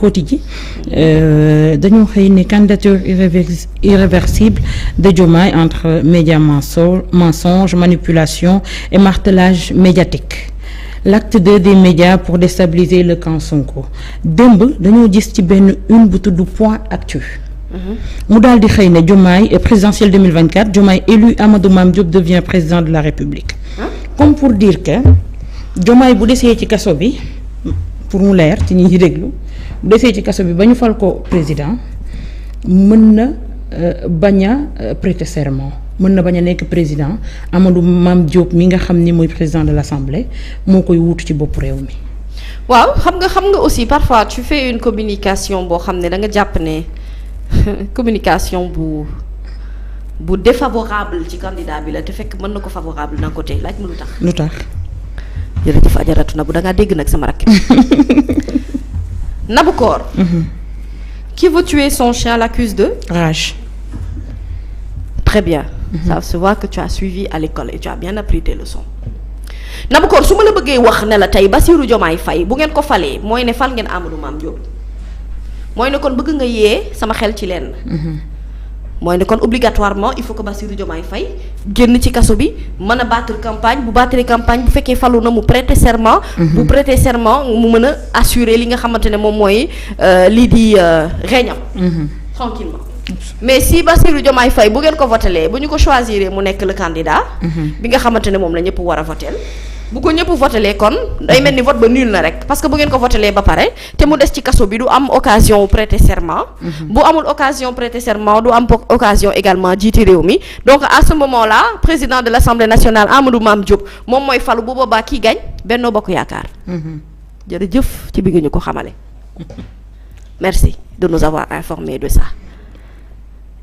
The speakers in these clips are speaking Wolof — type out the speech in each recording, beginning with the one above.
quotidien dañoo xëy ne candidature irréversible de Diomaye entre médias mensonge manipulation et martelage médiatique. L'acte 2 des médias pour déstabiliser le camp Sonko démb dañoo gis ci benn une bu tudd Point Actu mu daal di xëy ne Diomaye présidentielle 2024 Diomaye élu Amadou Mame Diop devient président de la République. Comme pour dire que Diomaye bu desee ci kaso bi pour mu leer ci ñi déglu bu desee ci kaso bi ba ñu fal ko président mën na bañ a prêter serment mën na bañ a nekk président Amadou Mame Diop mi nga xam ni mooy président de l'Assemblée moo koy wuutu ci bopp réew mi. waaw xam nga aussi parfois tu fais une communication boo xam ne da nga jàpp ne communication bu défavorable ci candidat bi la te fekk mën na ko favorable d'un côté laaj ma lu tax. jërëjëf ajaratu na bu da ngaa dégg nag sama rakk. Nabokor. Qui veut tuer son chien l'accuse de rage. Très bien. Ça se voit que tu as suivi à l'école et tu as bien appris tes leçons. Nabokor su ma la bëggee wax ne la tey Bassirou Diomaye Faye bu ngeen ko falee mooy ne fal ngeen Amadou Mame Diop mooy ne kon bëgg nga yee sama xel ci lenn. mooy ne kon obligatoirement il faut que Bassirou Diomaye Faye génn ci kaso bi mën a battre campagne bu battre campagne bu fekkee falu na mu prêter serment. bu prêter serment mu mën a assurer li nga xamante ne moom mooy lii di régnam. tranquillement mais si Bassirou Diomaye Faye bu ngeen ko votelee bu ñu ko choisir mu nekk le candidat. bi nga xamante ne moom la ñëpp war a voter bu ko ñëpp votelee kon day mel ni vote ba nul na rek parce que bu ngeen ko votelee ba pare te mu des ci kaso bi du am occasion prêter serment. bu amul occasion prêter serment du am occasion également jiiti réew mi donc à ce moment là président de l'Assemblée nationale Amadou Mame Diop moom mooy falu bu boobaa kii gañ Benno Bokk Yaakaar. jërëjëf ci bi nga ñu ko xamale. merci de nous avoir informés de ça.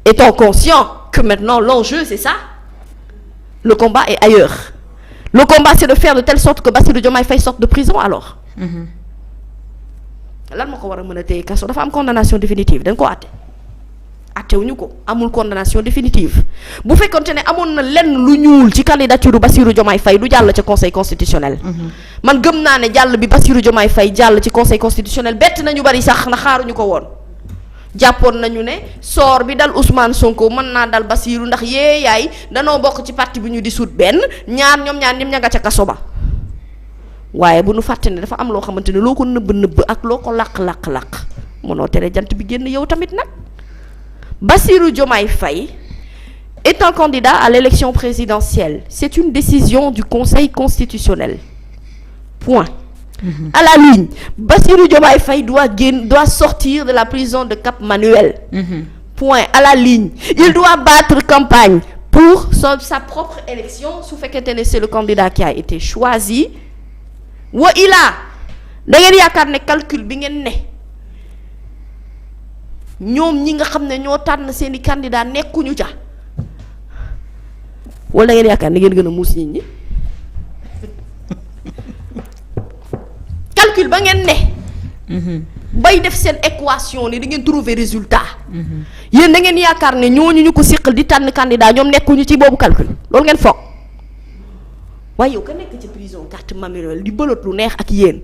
Étant conscient que maintenant l'enjeu c'est ça, le combat est ailleurs. Le combat c'est de faire de telle sorte que Bassirou Diomaye Faye sorte de prison alors. lan moo ko war a mën a téye kaso dafa am condamnation définitive dañ ko àttewuñu ko amul condamnation définitive bu fekkonte ne amoon na lenn lu ñuul ci candidature Bassirou Diomaye Faye du jàll ca conseil constitutionnel. man gëm naa ne jàll bi Bassirou Diomaye Faye jàll ci conseil constitutionnel bett nañu bari sax na xaaruñu ko woon. jàppoon nañu ne soor bi dal Ousmane Sonko mën naa dal Bassirou ndax yee yaay danoo bokk ci parti bi ñu di suut benn ñoom ñaar ña nga ca kaso ba waaye bu nu fàtte ne dafa am loo xamante ne loo ko nëbb ak loo ko làq mënoo tere jant bi génn yow tamit nag. Bassirou Diomaye Faye étant candidat à l'élection présidentielle c'est une décision du Conseil constitutionnel point. À la ligne Bassirou Diomaye Faye doit sortir de la prison de Cap Manuel. Point à la ligne il doit battre campagne pour sa propre élection su fekkente ne c'est le candidat qui a été choisi wa ilaa da ngeen yaakaar ne calcul bi ngeen ne ñoom ñi nga xam ne ñoo tànn seeni candidat nekkuñu ca wala da ngeen yaakaar ne ngeen gën a muus nit ñi calcul ba ngeen ne bay def seen équation ni da ngeen trouver résultat yéen da ngeen yaakaar ne ñooñu ñu ko siqal di tànn candidat ñoom nekkuñu ci boobu calcul loolu ngeen foog waaye yow ka nekk ci prison carte manuelle di bëlot lu neex ak yéen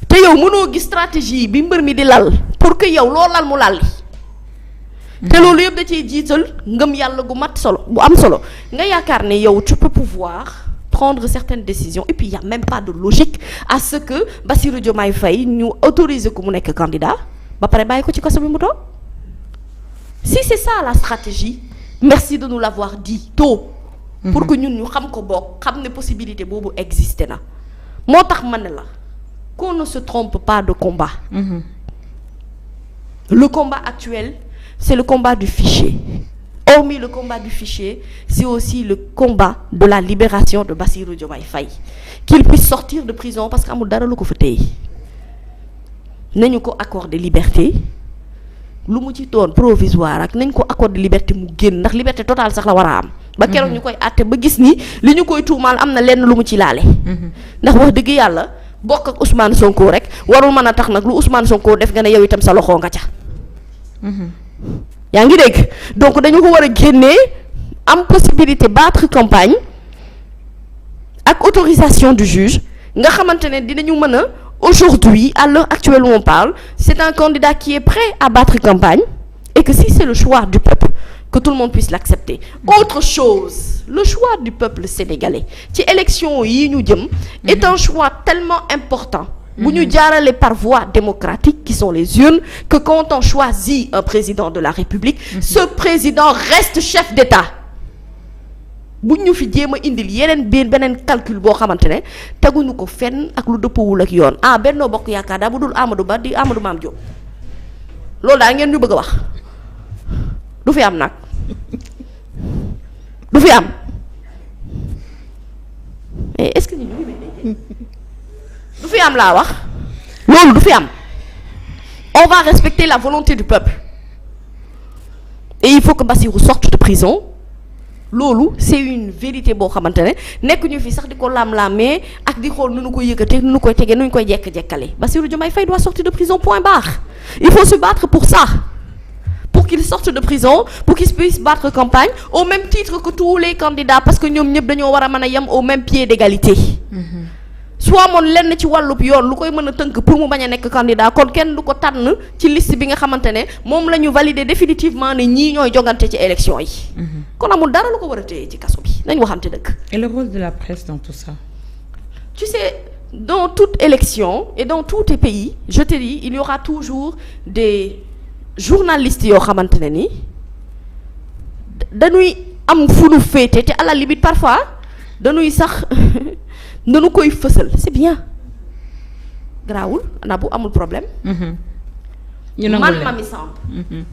te yow mënoo gis stratégie bi mbër mi di lal pour que yow loo lal mu lalli te loolu yëpp da ciy jiital ngëm yàlla gu mat solo bu am solo nga yaakaar ne yow tu peux pouvoir prendre certaines décisions et puis y a même pas de logique à ce que Bassirou Diomaye Faye ñu autoriser ko mu nekk candidat ba pare bàyyi ko ci kaso bi mu toog si c'est ça la stratégie merci de nous l'avoir dit tôt pour que ñun ñu xam ko bokk xam ne possibilité boobu existé na moo tax ma ne la qu'on ne se trompe pas de combat. Le combat actuel c'est le combat du fichier. Hormis le combat du fichier, c'est aussi le combat de la libération de Bassirou Diomaye Faye. Qu'il puisse sortir de prison parce que amul dara lu ko fa téye nañu ko accorder liberté lu mu ci doon provisoire ak nañ ko accorder liberté mu génn ndax liberté totale sax la war a am. ba keroog ñu koy àtte ba gis ni li ñu koy tuumaal am na lenn lu mu ci laale. ndax wax dëgg yàlla bokk ak Ousmane Sonko rek warul mën a tax nag lu Ousmane Sonko def nga ne yow itam sa loxo nga ca. yaa ngi dégg donc dañu ko war a génnee am possibilité battre campagne ak autorisation du juge nga xamante ne dinañu mën a aujourd'hui à l'heure actuelle où on parle c'est un candidat qui est prêt à battre campagne et que si c'est le choix du peuple que tout le monde puisse l'accepter. Autre chose, le choix du peuple sénégalais ci élection yi ñu jëm est un choix tellement important bu ñu jaarale par voie démocratique qui sont les urnes que quand on choisit un président de la République ce président reste chef d'État. bu ñu fi jéem a indil yeneen beneen calcul boo xamante ne teguñu ko fenn ak lu dëppawul ak yoon Benno Bokk Yaakaar daa bu dul Amadou Ba di Amadou Mame Diop loolu daal ngeen ñu bëgg a wax du fi am nag du fi am mais est-ce que ñu ngi du fi am laa wax loolu du fi am on va respecter la volonté du peuple et il faut que Bassirou sorte de prison loolu c'est une vérité boo xamante ne nekk ñu fi sax di ko laam-laamee ak di xool nu nu koy yëkkatee nu nu koy tegee nu ñu koy jekk-jekkale Bassirou Diomaye Faye doit sortir de prison point barre il faut se battre pour ça pour qu'il sorte de prison pour qu'il puisse battre campagne au même titre que tous les candidats parce que ñoom ñëpp dañoo war a mën a yem au même pied d'égalité soit moom lenn ci wàllub yoon lu koy mën a tënk pour mu bañ a nekk candidat kon kenn du ko tànn ci liste bi nga xamante ne moom la ñu valider définitivement ne ñii ñooy jogante ci élection yi kon amul dara lu ko war a téye ci kaso bi nañ waxante dëgg. Et le rôle de la presse dans tout ça? Tu sais, dans toute élection et dans tous les pays je te dis il y aura toujours des journalistes yoo xamante ne ni dañuy am fu nu féete te à la limite parfois dañuy sax nanu koy fësal c'est bien garaawul na bu amul problème man Mamy Samb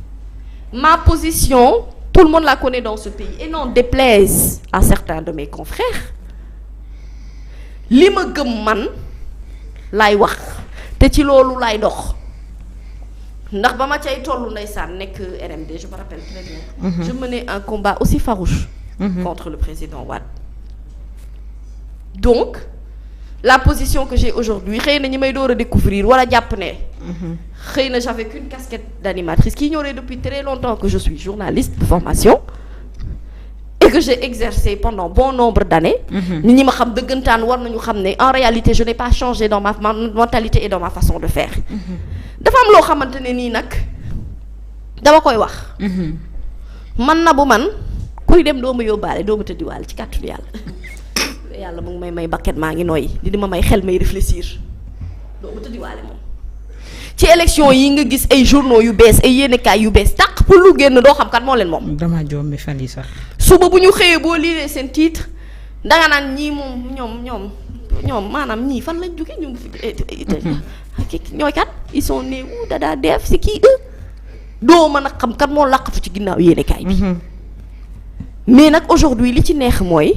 ma position tout le monde la connaît dans ce pays et n'en déplaise à certains de mes confrères li ma gëm man laay wax te ci loolu laay dox ndax ba ma cay tollu ndeysaan nekk RMD je me rappelle très bien je menais un combat aussi farouche contre le président Wade donc la position que j'ai aujourd'hui xëy na ñi may door a découvrir wala jàpp ne xëy na j'avais qu'une casquette d'animatrice qui ignorait depuis très longtemps que je suis journaliste de formation et que j'ai exercé pendant bon nombre d'années nit ñi ma xam dëggantaan war nañu xam ne en réalité je n'ai pas changé dans ma mentalité et dans ma façon de faire dafa am loo xamante ne nii nag dama koy wax man na bu man kuy dem doo ma yóbbaale doo ma tëddiwaale ci kàttanu yàlla mu ngi may bakket maa ngi nooy di ma may xel may réfléchir doo ma tëddiwaale moom ci élection yi nga gis ay journaux yu bees ay yéenekaay yu bees tàq pour lu génn doo xam kat moo leen moom dama jombi fan yi sax suba bu ñu xëyee boo liiree seen titre danga naan ñii moom ñoom maanaam ñii fan lañ jóge ñu ñooy kat ils sont nés où dada def c'est qui eux doo mën a xam kat moo làqatu ci ginnaaw yéenekaay bi mais nag aujourd'hui li ci neex mooy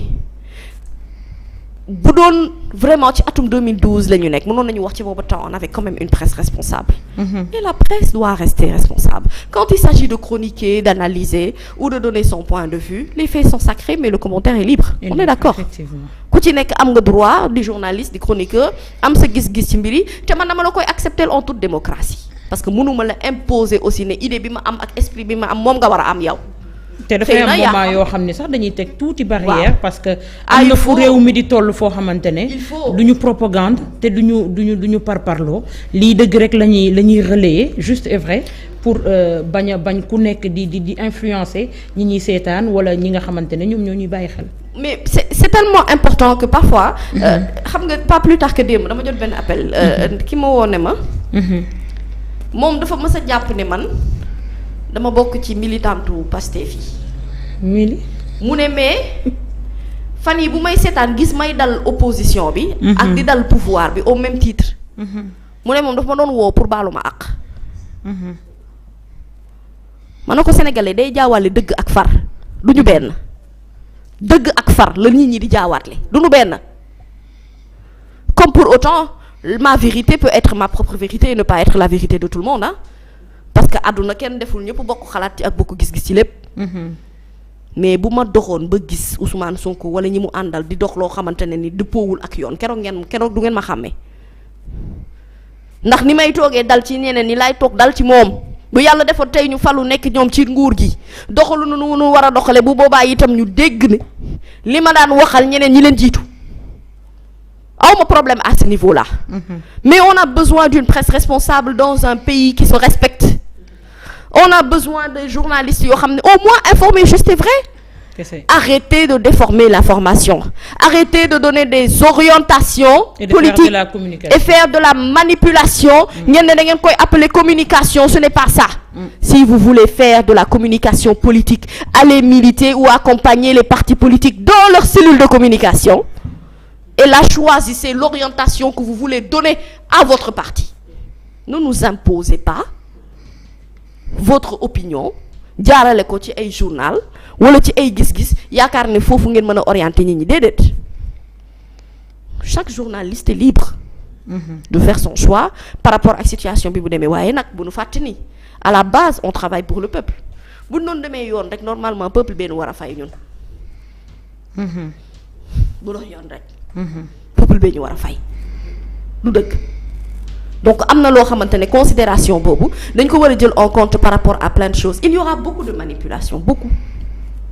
bu doon vraiment ci atum 2012 la ñu nekk mënoon nañu wax ci boobu temps on avait quand même une presse responsable et la presse doit rester responsable quand il s'agit de chroniquer d'analyser ou de donner son point de vue les faits sont sacrés mais le commentaire est libre on est d'accord ku ci nekk am nga droit di journaliste di chroniqueur am sa gis-gis ci mbiri te man dama la koy accepter en toute démocratie parce que mënuma la imposer aussi ne idée bi ma am ak esprit bi ma am moom nga war a am yow te dafay am moment yoo xam ne sax dañuy teg tuuti barrière parce que am na fu réew mi di toll foo xamante ne du ñu propagande te du ñu parparloo lii dëgg rek la ñuy relayer juste et vrai pour bañ ku nekk di influencer ñi ñuy seetaan wala ñi nga xamante ne ñoom ñoo ñuy bàyyi xel mais c'est tellement important que parfois xam nga pas plus tard que démb dama jot benn appel ki ma woo ne ma moom dafa mës a jàpp ne man dama bokk ci militantu Pastef yi mu ne mais fan yi bu may seetaan gis may dal opposition bi ak di dal pouvoir bi au même titre mu ne moom dafa ma doon woo pour baalu ma àq ma ne ko sénégalais day jaawale dëgg ak far du ñu benn dëgg ak far la nit ñi di jaawaatle du ñu benn comme pour autant ma vérité peut être ma propre vérité et ne pas être la vérité de tout le monde parce que àdduna kenn deful ñëpp bokk xalaat ci ak bokk gis-gis ci lépp mais bu ma doxoon ba gis Ousmane Sonko wala ñi mu àndal di dox loo xamante ne ni dëppoowul ak yoon keroog du ngeen ma xàmmee ndax ni may toogee dal ci ñeneen ni laay toog dal ci moom bu yàlla defoon tey ñu falu nekk ñoom ci nguur gi doxalu nu war a doxale bu boobaa itam ñu dégg ne li ma daan waxal ñeneen ñi leen jiitu awma problème à ce niveau-là. Mais on a besoin d'une presse responsable dans un pays qui se respecte. On a besoin de journalistes yoo xam ne au moins informer juste et vrai. Arrêtez de déformer l'information. Arrêtez de donner des orientations politiques et faire de la manipulation. Ngeen ne da ngeen koy appeler communication, ce n'est pas ça. Si vous voulez faire de la communication politique, allez militer ou accompagner les partis politiques dans leur cellule de communication. Et là, choisissez l'orientation que vous voulez donner à votre parti. Ne nous imposez pas votre opinion jaarale ko ci ay journal wala ci ay gis-gis yaakaar ne foofu ngeen mën a orienter nit ñi déedéet. Chaque journaliste est libre de faire son choix par rapport ak situation bi bu demee waaye nag bu nu fàtte ni à la base on travaille pour le peuple bu noonu demee yoon rek normalement peuple benn war a fay ñun. bu doon yoon rek. peuple bee ñu war a fay du dëgg. Donc am na loo xamante ne considération boobu dañ ko war a jël en compte par rapport à plein de choses. Il y aura beaucoup de manipulation, beaucoup.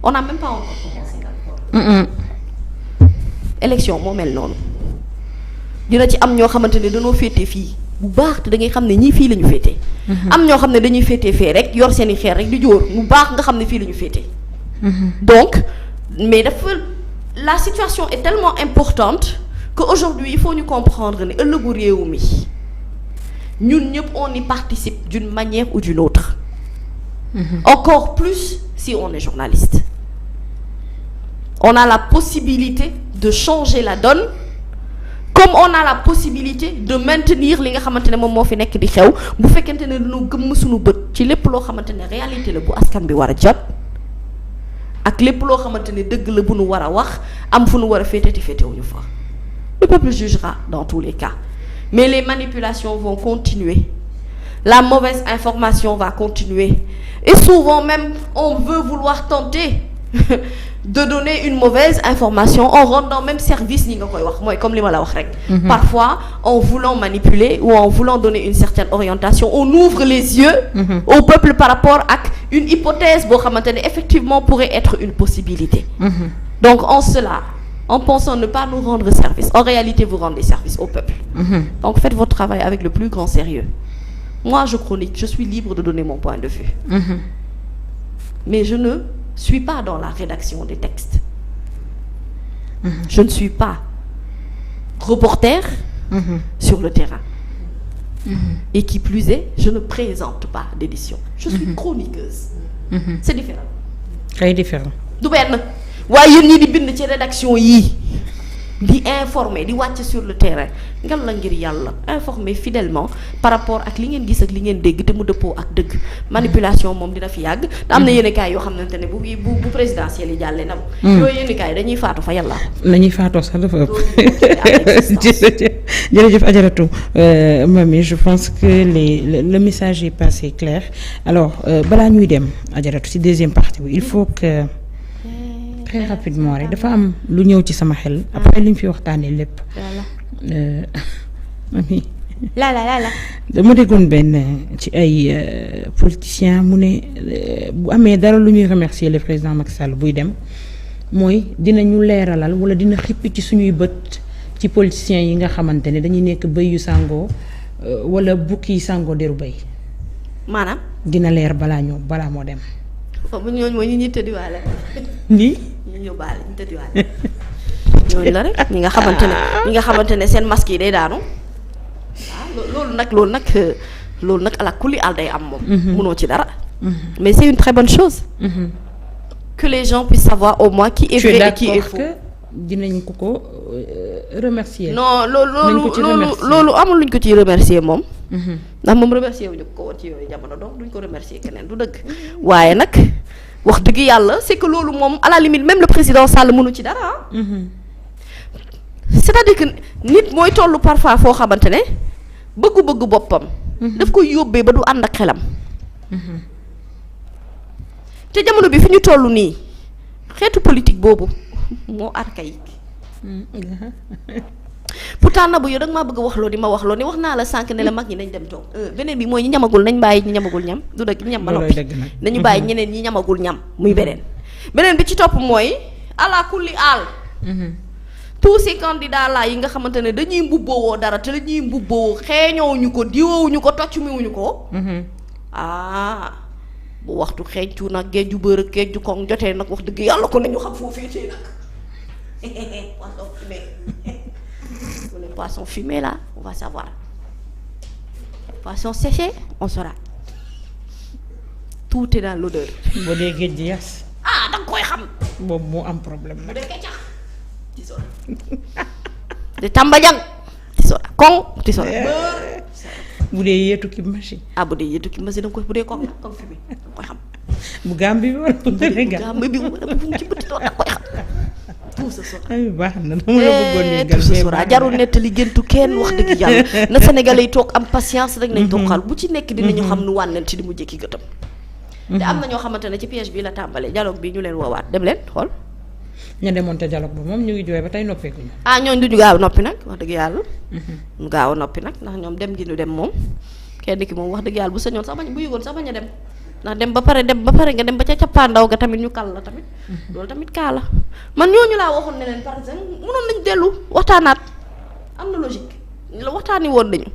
On n'a même pas encore commencé. Élection moo mel noonu dina ci am ñoo xamante ne dañoo féetee fii bu baax te da ngay xam ne ñii fii la ñu féetee. am ñoo xam ne dañuy féetee fee rek yor seen i xeer rek di jóor bu baax nga xam ne fii la ñu féetee. Donc mais dafa la situation est tellement importante que aujourd'hui il faut ñu comprendre ne ëllëgu réew mi ñun ñëpp on y participe d'une manière ou d'une autre. Encore plus si on est journaliste. On a la possibilité de changer la donne comme on a la possibilité de maintenir li nga xamante ne moom moo fi nekk di xew bu fekkente ne dañoo gëmm suñu bët ci lépp loo xamante ne réalité la bu askan bi war a jot ak lépp loo xamante ne dëgg la bu nu war a wax am fu nu war a féete te féetewuñu fa. Le peuple jugera dans tous les cas. Mais les manipulations vont continuer. La mauvaise information va continuer. Et souvent même, on veut vouloir tenter de donner une mauvaise information en rendant même service ñi nga koy wax mooy comme li ma la wax rek. Parfois, en voulant manipuler ou en voulant donner une certaine orientation, on ouvre les yeux au peuple par rapport à une hypothèse boo xamante ne effectivement pourrait être une possibilité. Donc en cela, en pensant ne pas nous rendre service, en réalité vous rendez service au peuple. Donc faites votre travail avec le plus grand sérieux. Moi je chronique, je suis libre de donner mon point de vue. Mais je ne suis pas dans la rédaction des textes. Je ne suis pas reporter sur le terrain. Et qui plus est, je ne présente pas d'édition. Je suis chroniqueuse. C'est différent. Très différent. Du benn waaye yéen ñi di bind ci rédaction yii di informer di wàcc sur le terrain ngal la ngir yàlla informer fidèlement par rapport ak li ngeen gis ak li ngeen dégg te mu dëppoo ak dëgg. Manipulation moom dina fi yàgg te am na yenn kaay yoo xamante ne bu présidentiel yi jàllee nam yooyu yenn kaay dañuy faatu fa yàlla. nañuy faatoo sax dafa ëpp. jërëjëf Adjaratou Mamy, je pense que le message est passé clair. Alors balaa ñuy dem Adjaratou ci deuxième partie bi il faut que très rapidement rek dafa am lu ñëw ci sama xel après li ñu fi waxtaanee lépp. Mamy la dama déggoon benn ci ay politiciens mu ne bu amee dara lu ñuy remercier le président Macky Sall buy dem mooy dinañu leeralal wala dina xippi ci suñuy bët ci politiciens yi nga xamante ne dañuy nekk bëy yu sàngoo wala bukki yi sàngoo deru bëy. maanaam dina leer balaa moo dem. bu ñooñu mooy ñi tëddiwaale. nii. ñu yóbbaale ñu tëddiwaale. ñooñu la rek ñi nga xamante ne seen masque yi day daanu. loolu nag ala kulli àll day am moom. mënoo ci dara. mais c'est une très bonne chose. que les gens puissent savoir au moins qui est vrai et qui est faux. dinañ ko remercier. non loolu amul luñ ko ciy remercier moom. ndax moom remercier wuñu ko woon ci yooyu jamono donc duñ ko remercier keneen du dëgg. waaye nag wax dëgg yàlla c'est que loolu moom à la limite même le président Sall mënu ci dara. c'est-à-dire que nit mooy tollu parfois foo xamante ne bëggu-bëggu boppam. daf koy yóbbee ba du ànd ak xelam. te jamono bi fi ñu toll nii xeetu politique boobu moo archaïque. pourtant na bu yow da nga maa bëgg a waxloo di ma waxloo ni wax naa la sànq ne la mag ñi nañ dem toog beneen bi mooy ñi ñamagul nañ bàyyi ñi ñamagul ñam du dëgg ñam ba noppi nañu bàyyi ñeneen ñi ñamagul ñam muy beneen bi ci topp mooy ala kulli aal tous ces candidats là yi nga xamante ne dañuy mbubboo dara te la ñuy mbubboo xeeñoowuñu ko diwoowuñu ko toccumiwuñu ko. Bu waxtu xeeñcu nag géeju bër géeju koŋ jotee nag wax dëgg yàlla ko nañu xam foofu féetee nag poisson fumé les poissons fumés là on va savoir poisson séché on saura tout est dans l'odeur. boo dee géej gi yas. danga koy xam. boobu moo am problème nag. bu dee kecax ci sora de tambajang ci sora koŋ ci sora bu dee yeetu ki machine. bu dee yeetu ki machine danga koy bu dee koŋ la koŋ fumé danga koy xam. bu Gambie bi wala bu Sénégal Gambie bi wala bu mu ci bëtt doon danga koy xam. tout ce sora baax na dama la bëggoon ñu tout ce sora jarul nettali géntu kenn wax dëgg yàlla na Sénégalais yi toog am patience rek nañ toog xal bu ci nekk dinañu xam nu wànneen ci di mu jékki gëtam. te am na ñoo xamante ne ci piège bi la tàmbalee dialogue bi ñu leen woowaat dem leen xool. ña demoon te dialogue ba moom ñu ngi jooy ba tey noppeekuñu. ñooñu duñu gaaw a noppi nag wax dëgg yàlla. ñu gaaw a noppi nag ndax ñoom dem gi ñu dem moom kenn ki moom wax dëgg yàlla bu sañoon sax bañ bu yëgoon sax bañ a dem ndax dem ba pare nga dem ba ca cappaandaw ga tamit ñu kal la tamit. loolu tamit kaa la man ñooñu laa waxoon ne leen par exemple mënoon nañ dellu waxtaanaat am na logique la waxtaani woon nañu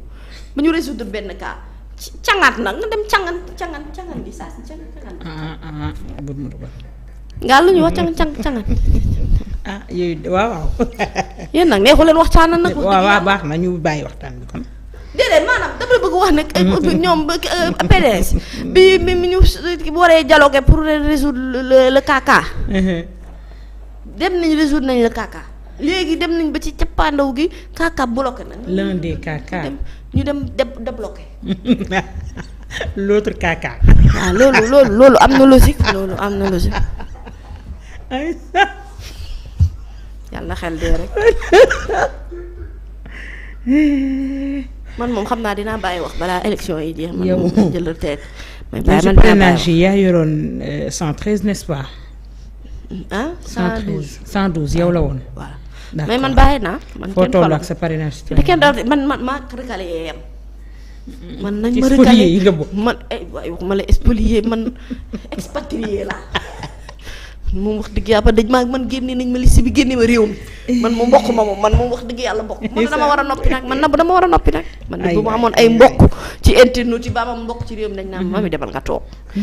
ba ñu résoudre benn cas ci cangaat nag nga dem cangan gi saa si cangan. bët mu dugal. ngaa lu ñuy wax cangan. yooyu waaw. yéen nag neexu leen waxtaan nag. waaw baax na ñu bàyyi waxtaan bi kon. déedéet maanaam dama la bëgg wax nag. ñoom PDS. bi ñu waree dialoguer pour résoudre le caca. dem nañ résoudre nañ le caca. léegi dem nañ ba ci cappaandaw gi caca bloqué na. l'un des caca. ñu dem débloqué. l'autre caca. loolu am na logique loolu am na logique. yàlla xel dee rek. man moom xam naa dinaa bàyyi wax balaa élection yi jeex. man moom jël retraite. mais bàyyi man parrainage yi yaa yoroon 113 n'est-ce pas. 112 112 yow la woon. voilà mais man bàyyi naa. man foo toll ak sa parrainage. te kenn daal man maa recalé yee yam. man nañ ma spolié recalé yi nga bokk. man waaye waxuma la spolié man expatrié la moom wax dëgg yàlla dañ maa man génne nañ ma liste bi génne ma réew mi man mu mbokk ma moom man moom wax dëgg yàlla mbokk man dama war a noppi nag man dama war a noppi nag man bu ma amoon ay mbokk ci internet yi ba ma mbokk ci réew mi dañ naan ma mi demal nga toog